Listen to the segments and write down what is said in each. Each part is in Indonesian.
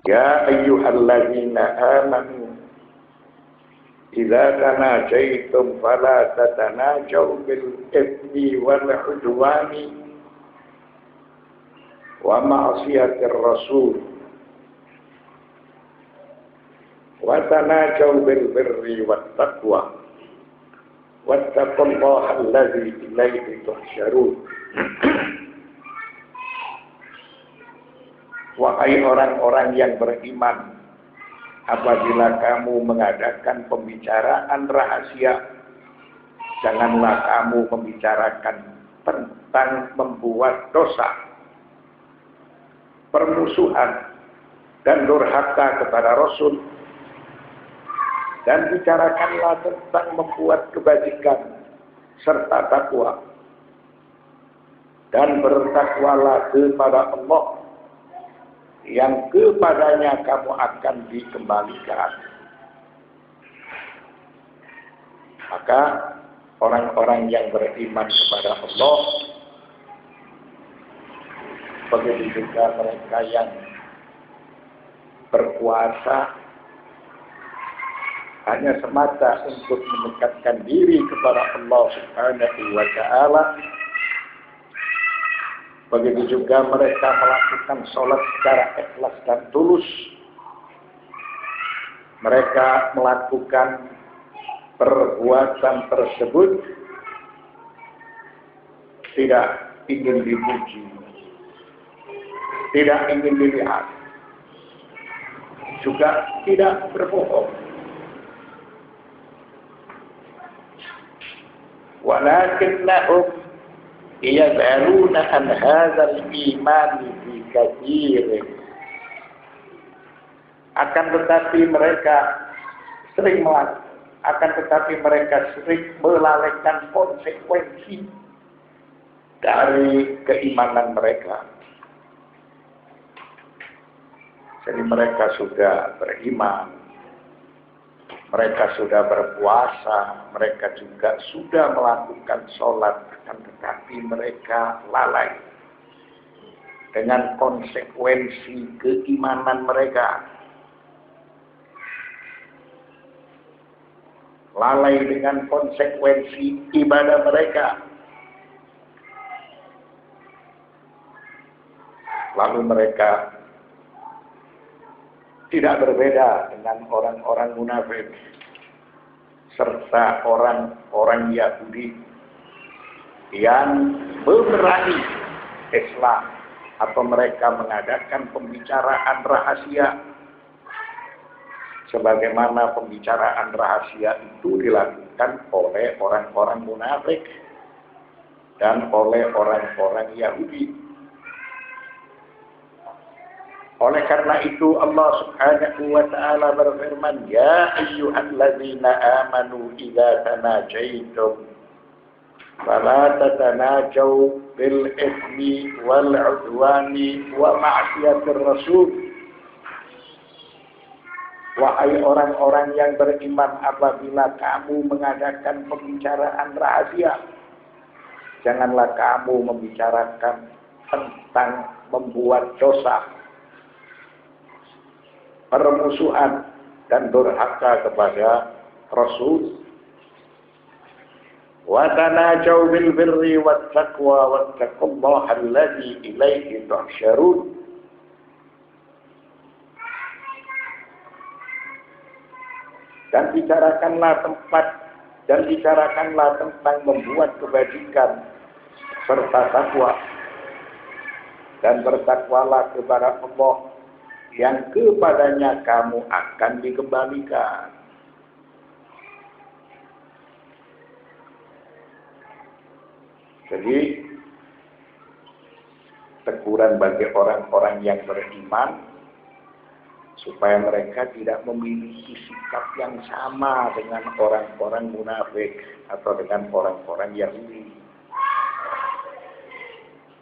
Ya ayyuhalladzina amanu idza tanajaitum fala tatanajaw bil ithmi wal udwani wa ma'siyatir rasul wa tanajaw bil birri wat taqwa wattaqullaha alladzi ilaihi tuhsyarun. Wahai orang-orang yang beriman, apabila kamu mengadakan pembicaraan rahasia, janganlah kamu membicarakan tentang membuat dosa, permusuhan, dan durhaka kepada Rasul, dan bicarakanlah tentang membuat kebajikan serta takwa, dan bertakwalah kepada Allah yang kepadanya kamu akan dikembalikan. Maka orang-orang yang beriman kepada Allah, begitu juga mereka yang berpuasa hanya semata untuk mendekatkan diri kepada Allah Subhanahu wa Ta'ala. Begitu juga mereka melakukan sholat secara ikhlas dan tulus. Mereka melakukan perbuatan tersebut tidak ingin dipuji, tidak ingin dilihat, juga tidak berbohong. Walakinnahum yaz'aluna an hadzal iman fi katsir. Akan tetapi mereka sering melalaikan konsekuensi dari keimanan mereka. Jadi mereka sudah beriman, mereka sudah berpuasa, mereka juga sudah melakukan sholat, akan tetapi mereka lalai dengan konsekuensi keimanan mereka, lalai dengan konsekuensi ibadah mereka. Lalu mereka tidak berbeda dengan orang-orang munafik serta orang-orang Yahudi yang memerangi Islam atau mereka mengadakan pembicaraan rahasia, sebagaimana pembicaraan rahasia itu dilakukan oleh orang-orang munafik dan oleh orang-orang Yahudi. Oleh karena itu Allah Subhanahu wa Ta'ala berfirman, Ya ayyuhalladzina amanu idza tanajaitum fala tatanajaw bil ithmi wal udwani wa ma'siyatir rasul. Wahai orang-orang yang beriman, apabila kamu mengadakan pembicaraan rahasia, janganlah kamu membicarakan tentang membuat dosa, permusuhan, dan durhaka kepada Rasul. Wa tanajaw bil birri wat taqwa wattaqullaha alladzi ilaihi tuhsyarun. Dan bicarakanlah tentang membuat kebajikan serta takwa, dan bertakwalah kepada Allah yang kepadanya kamu akan dikembalikan. Jadi teguran bagi orang-orang yang beriman supaya mereka tidak memiliki sikap yang sama dengan orang-orang munafik atau dengan orang-orang Yahudi.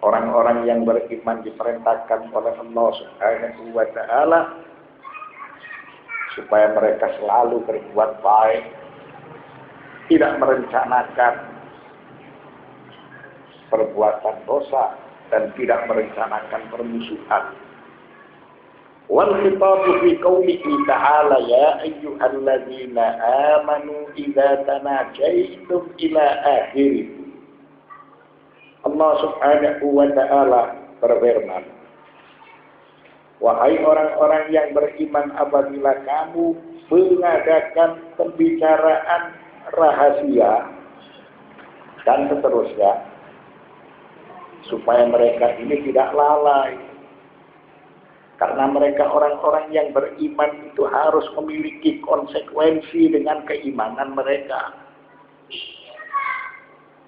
Orang-orang yang beriman diperintahkan oleh Allah Subhanahu wa Ta'ala supaya mereka selalu berbuat baik, tidak merencanakan perbuatan dosa, dan tidak merencanakan permusuhan. Wal khitabu fi qoulihi ta'ala ya ayyuhalladzina amanu idza tanajaitum ila akhirih. Allah Subhanahu wa ta'ala berfirman, wahai orang-orang yang beriman, apabila kamu mengadakan pembicaraan rahasia dan seterusnya, supaya mereka ini tidak lalai. Karena mereka orang-orang yang beriman itu harus memiliki konsekuensi dengan keimanan mereka.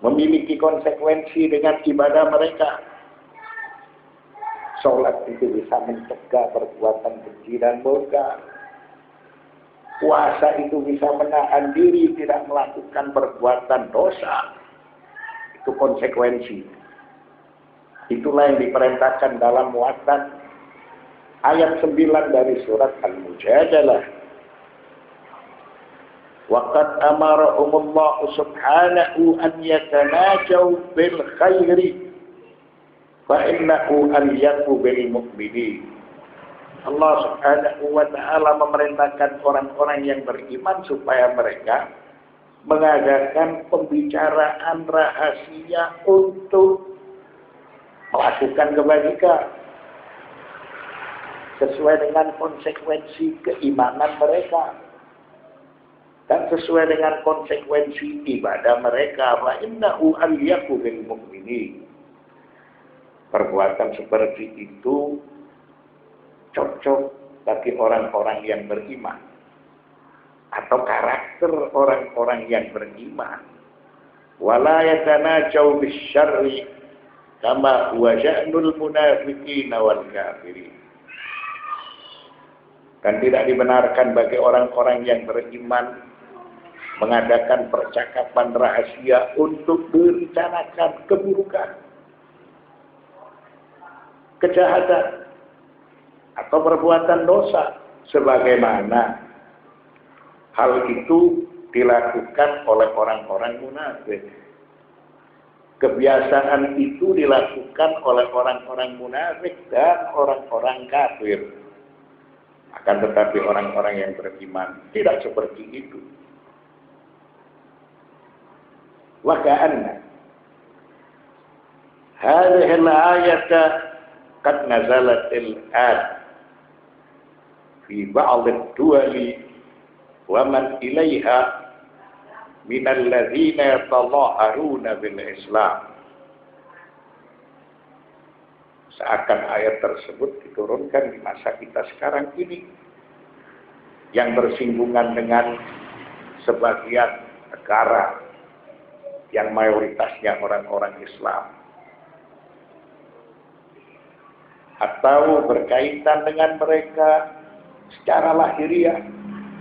Memiliki konsekuensi dengan ibadah mereka. Sholat itu bisa mencegah perbuatan keji dan murka. Puasa itu bisa menahan diri tidak melakukan perbuatan dosa. Itu konsekuensi. Itulah yang diperintahkan dalam muatan ayat 9 dari surat Al-Mujadalah. Waqad amarahumullahu subhanahu an yatanajaw bil khairi fa innahu aliyaqu bil mu'minin. Allah Subhanahu wa ta'ala memerintahkan orang-orang yang beriman supaya mereka mengadakan pembicaraan rahasia untuk melakukan kebajikan sesuai dengan konsekuensi keimanan mereka dan sesuai dengan konsekuensi ibadah mereka. Wa innahu aliyaqu bil mu'minin. Perbuatan seperti itu cocok bagi orang-orang yang beriman atau karakter orang-orang yang beriman. Wala yatanajaw bisyarri kama huwa sya'nul munafiqin wal kafirin. Dan tidak dibenarkan bagi orang-orang yang beriman mengadakan percakapan rahasia untuk merencanakan keburukan, kejahatan, atau perbuatan dosa, sebagaimana hal itu dilakukan oleh orang-orang munafik. Kebiasaan itu dilakukan oleh orang-orang munafik dan orang-orang kafir. Akan tetapi orang-orang yang beriman tidak seperti itu. Wa ka'anna hadhihi al-ayata qad nazalat al-an fi ba'd ad-duwali wa man ilayha min alladhina yatadhaharuna bil Islam. Seakan ayat tersebut diturunkan di masa kita sekarang ini yang bersinggungan dengan sebagian negara yang mayoritasnya orang-orang Islam, atau berkaitan dengan mereka secara lahiriah,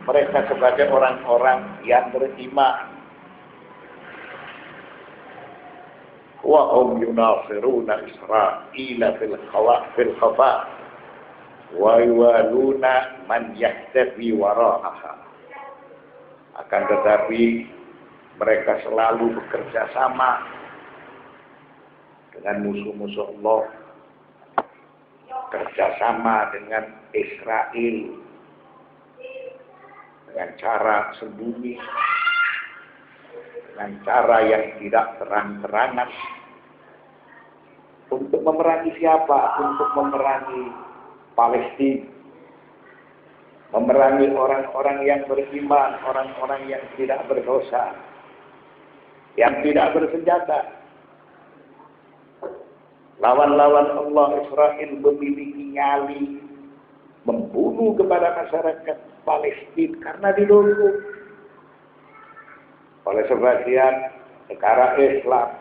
mereka sebagai orang-orang yang beriman. Wa hum yunafiruna Israila fil khafa wa yuwaluna man yahtafi wara'aha. Akan tetapi mereka selalu bekerja sama dengan musuh-musuh Allah, kerjasama dengan Israel dengan cara sembunyi, dengan cara yang tidak terang-terangan. Untuk memerangi siapa? Untuk memerangi Palestina, memerangi orang-orang yang beriman, orang-orang yang tidak berdosa, yang tidak bersenjata. Lawan-lawan Allah Israel memiliki nyali membunuh kepada masyarakat Palestina karena didukung oleh sebagian negara Islam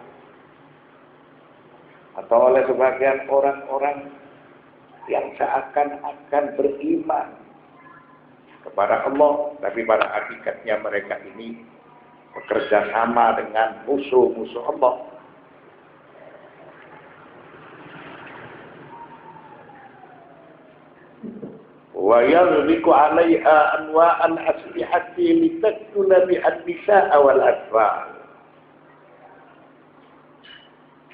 atau oleh sebagian orang-orang yang seakan-akan beriman kepada Allah, tapi pada hakikatnya mereka ini bekerja sama dengan musuh-musuh Allah. Wa yadhliku 'alaiha anwa'an aslihati litaktula bihan nisaa wal atfal.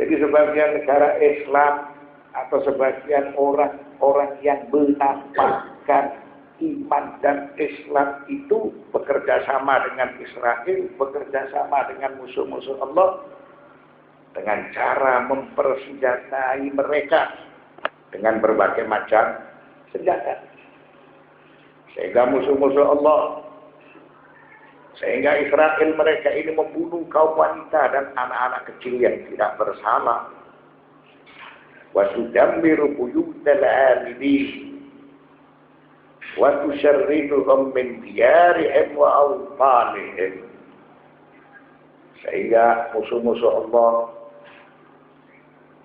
Jadi sebagian negara Islam atau sebagian orang yang menampakkan iman dan Islam itu bekerja sama dengan Israel, bekerja sama dengan musuh-musuh Allah dengan cara mempersenjatai mereka dengan berbagai macam senjata. Sehingga musuh-musuh Allah, sehingga Israel mereka ini membunuh kaum wanita dan anak-anak kecil yang tidak bersalah. Wa tudammiru buyutal 'amilin wa tusyarriduhum min diyarihim wa awtanihim. Sehingga musuh-musuh Allah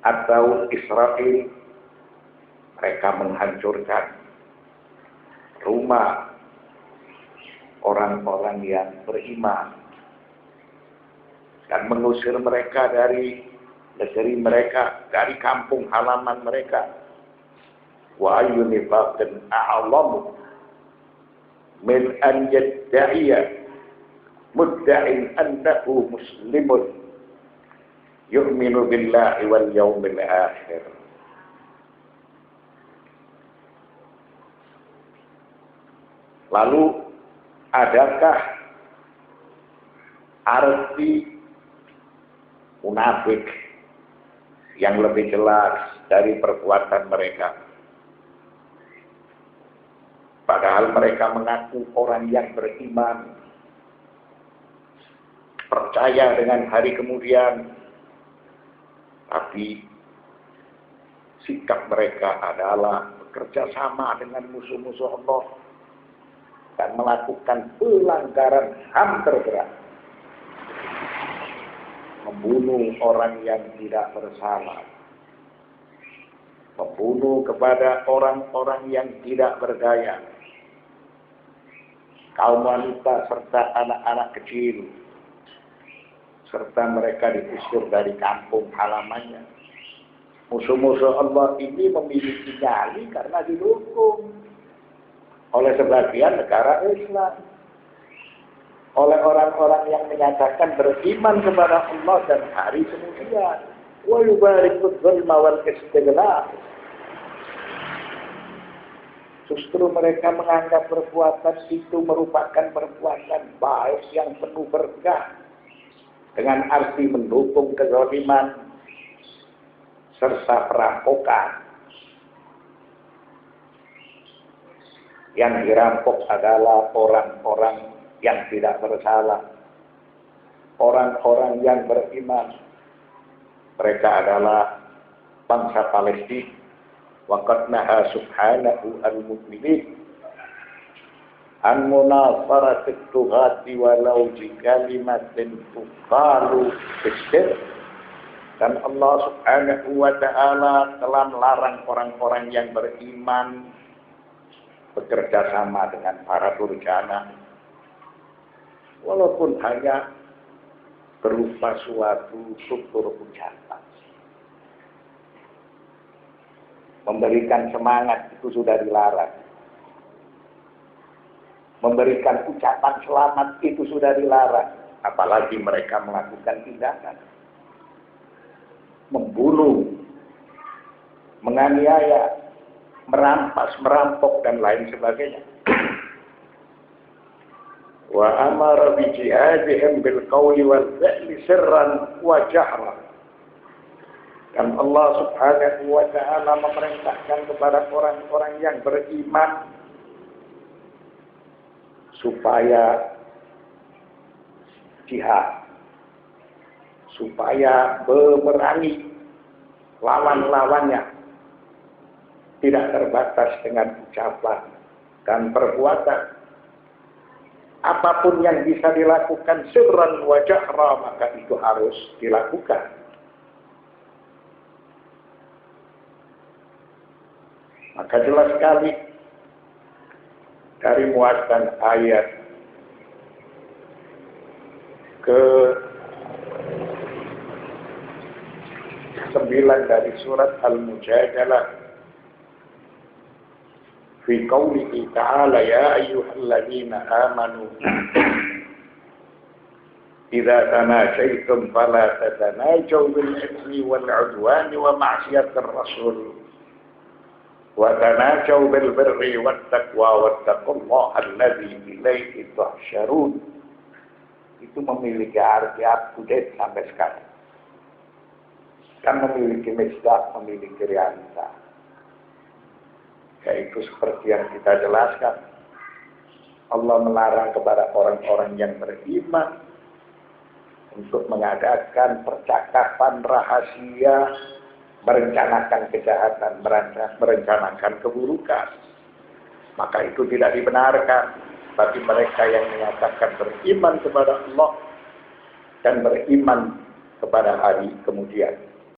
atau Israel mereka menghancurkan rumah orang-orang yang beriman dan mengusir mereka dari negeri mereka, dari kampung halaman mereka. Wa ayyu nifaqin a'lamu min an yadda'iya mudda'in annahu muslimun yu'minu billahi wal yawmil akhir. Lalu adakah arti munafik yang lebih jelas dari perbuatan mereka? Padahal mereka mengaku orang yang beriman, percaya dengan hari kemudian, tapi sikap mereka adalah bekerja sama dengan musuh-musuh Allah dan melakukan pelanggaran HAM terberat, membunuh orang yang tidak bersalah, membunuh kepada orang-orang yang tidak berdaya, kaum wanita serta anak-anak kecil, serta mereka diusir dari kampung halamannya. Musuh-musuh Allah ini memiliki nyali karena didukung oleh sebagian negara Islam, oleh orang-orang yang menyatakan beriman kepada Allah dan hari kemudian. Wa yubarikud dzulma wal istighlal. Justru mereka menganggap perbuatan itu merupakan perbuatan baik yang penuh berkah, dengan arti mendukung kezaliman serta perampokan. Yang dirampok adalah orang-orang yang tidak bersalah, orang-orang yang beriman. Mereka adalah bangsa Palestina. Wa qad naha subhanahu al-mu'minin an munasarat at-tughati walau bi kalimatin tuqalu bisir. Dan Allah subhanahu wa ta'ala telah melarang orang-orang yang beriman bekerja sama dengan para durjana, walaupun hanya berupa suatu tutur ucapan. Memberikan semangat itu sudah dilarang. Memberikan ucapan selamat itu sudah dilarang. Apalagi mereka melakukan tindakan membunuh, menganiaya, merampas, merampok, dan lain sebagainya. Wa amara bi jihadihim bil qawli wal fi'li sirran wa jahra. Dan Allah subhanahu wa ta'ala memerintahkan kepada orang-orang yang beriman supaya jihad, supaya memerangi lawan-lawannya, tidak terbatas dengan ucapan dan perbuatan. Apapun yang bisa dilakukan sirran wa jahra, maka itu harus dilakukan. Maka jelas sekali dari muatan ayat ke 9 dari surat Al-Mujadalah, fi qawlihi ta'ala ya ayyuhalladzina amanu idza tanajaitum fala tatanajaw bil ithmi wal 'udwani wa ma'siyatir rasul wa tanajaw bil birri wat taqwa wattaqullaha alladzi ilaihi tuhsyarun. Itu memiliki arti up to date sampai sekarang. Kan memiliki misdak, memiliki realita. Yaitu seperti yang kita jelaskan. Allah melarang kepada orang-orang yang beriman untuk mengadakan percakapan rahasia, merencanakan kejahatan, merencanakan keburukan. Maka itu tidak dibenarkan bagi mereka yang menyatakan beriman kepada Allah dan beriman kepada hari kemudian.